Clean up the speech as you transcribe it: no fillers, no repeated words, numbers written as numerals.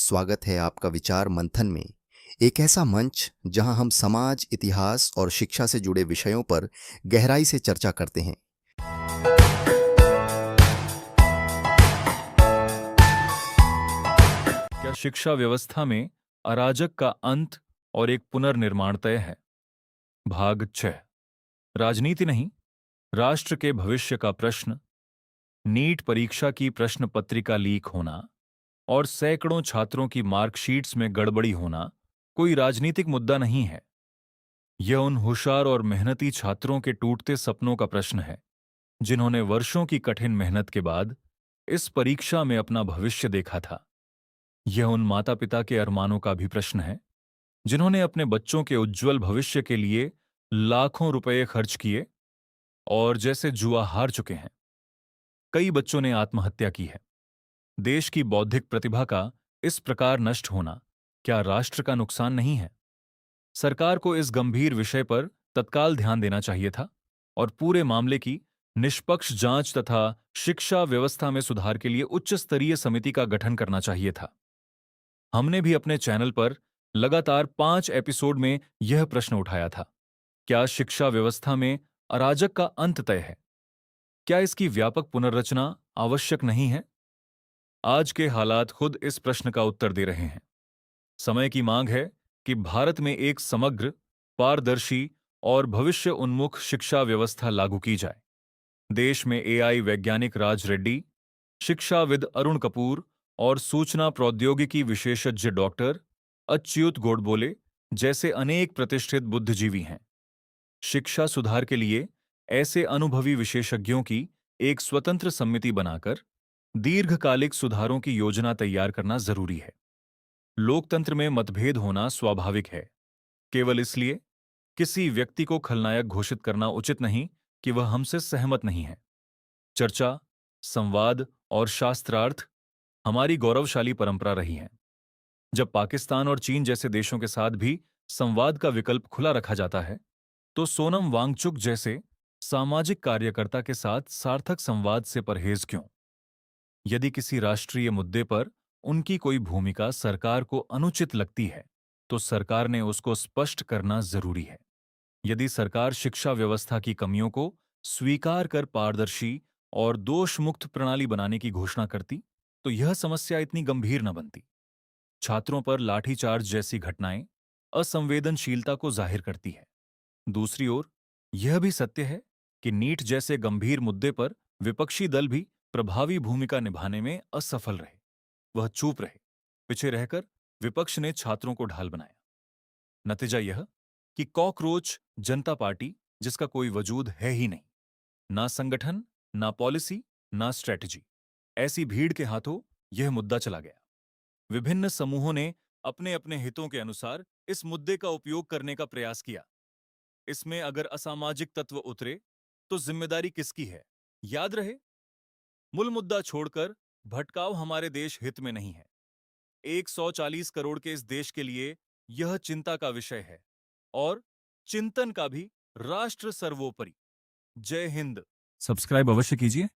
स्वागत है आपका विचार मंथन में। एक ऐसा मंच जहां हम समाज, इतिहास और शिक्षा से जुड़े विषयों पर गहराई से चर्चा करते हैं। क्या शिक्षा व्यवस्था में अराजक का अंत और एक पुनर्निर्माण तय है? भाग 6। राजनीति नहीं, राष्ट्र के भविष्य का प्रश्न। नीट परीक्षा की प्रश्न पत्रिका लीक होना और सैकड़ों छात्रों की मार्कशीट्स में गड़बड़ी होना कोई राजनीतिक मुद्दा नहीं है। यह उन होशियार और मेहनती छात्रों के टूटते सपनों का प्रश्न है जिन्होंने वर्षों की कठिन मेहनत के बाद इस परीक्षा में अपना भविष्य देखा था। यह उन माता पिता के अरमानों का भी प्रश्न है जिन्होंने अपने बच्चों के उज्जवल भविष्य के लिए लाखों रुपए खर्च किए और जैसे जुआ हार चुके हैं। कई बच्चों ने आत्महत्या की है। देश की बौद्धिक प्रतिभा का इस प्रकार नष्ट होना क्या राष्ट्र का नुकसान नहीं है? सरकार को इस गंभीर विषय पर तत्काल ध्यान देना चाहिए था और पूरे मामले की निष्पक्ष जांच तथा शिक्षा व्यवस्था में सुधार के लिए उच्च स्तरीय समिति का गठन करना चाहिए था। हमने भी अपने चैनल पर लगातार 5 एपिसोड में यह प्रश्न उठाया था। क्या शिक्षा व्यवस्था में अराजक का अंत तय है? क्या इसकी व्यापक पुनर्रचना आवश्यक नहीं है? आज के हालात खुद इस प्रश्न का उत्तर दे रहे हैं। समय की मांग है कि भारत में एक समग्र, पारदर्शी और भविष्य उन्मुख शिक्षा व्यवस्था लागू की जाए। देश में एआई वैज्ञानिक राज रेड्डी, शिक्षाविद अरुण कपूर और सूचना प्रौद्योगिकी विशेषज्ञ डॉक्टर अच्युत गोडबोले जैसे अनेक प्रतिष्ठित बुद्धिजीवी हैं। शिक्षा सुधार के लिए ऐसे अनुभवी विशेषज्ञों की एक स्वतंत्र समिति बनाकर दीर्घकालिक सुधारों की योजना तैयार करना जरूरी है। लोकतंत्र में मतभेद होना स्वाभाविक है। केवल इसलिए किसी व्यक्ति को खलनायक घोषित करना उचित नहीं कि वह हमसे सहमत नहीं है। चर्चा, संवाद और शास्त्रार्थ हमारी गौरवशाली परंपरा रही है। जब पाकिस्तान और चीन जैसे देशों के साथ भी संवाद का विकल्प खुला रखा जाता है, तो सोनम वांगचुक जैसे सामाजिक कार्यकर्ता के साथ सार्थक संवाद से परहेज क्यों? यदि किसी राष्ट्रीय मुद्दे पर उनकी कोई भूमिका सरकार को अनुचित लगती है, तो सरकार ने उसको स्पष्ट करना जरूरी है। यदि सरकार शिक्षा व्यवस्था की कमियों को स्वीकार कर पारदर्शी और दोषमुक्त प्रणाली बनाने की घोषणा करती, तो यह समस्या इतनी गंभीर न बनती। छात्रों पर लाठीचार्ज जैसी घटनाएं असंवेदनशीलता को जाहिर करती है। दूसरी ओर, यह भी सत्य है कि नीट जैसे गंभीर मुद्दे पर विपक्षी दल भी प्रभावी भूमिका निभाने में असफल रहे। वह चुप रहे, पीछे रहकर विपक्ष ने छात्रों को ढाल बनाया। नतीजा यह कि कॉकरोच जनता पार्टी, जिसका कोई वजूद है ही नहीं, ना संगठन, ना पॉलिसी, ना स्ट्रेटजी, ऐसी भीड़ के हाथों यह मुद्दा चला गया। विभिन्न समूहों ने अपने अपने हितों के अनुसार इस मुद्दे का उपयोग करने का प्रयास किया। इसमें अगर असामाजिक तत्व उतरे तो जिम्मेदारी किसकी है? याद रहे, मूल मुद्दा छोड़कर भटकाव हमारे देश हित में नहीं है। 140 करोड़ के इस देश के लिए यह चिंता का विषय है और चिंतन का भी। राष्ट्र सर्वोपरि। जय हिंद। सब्सक्राइब अवश्य कीजिए।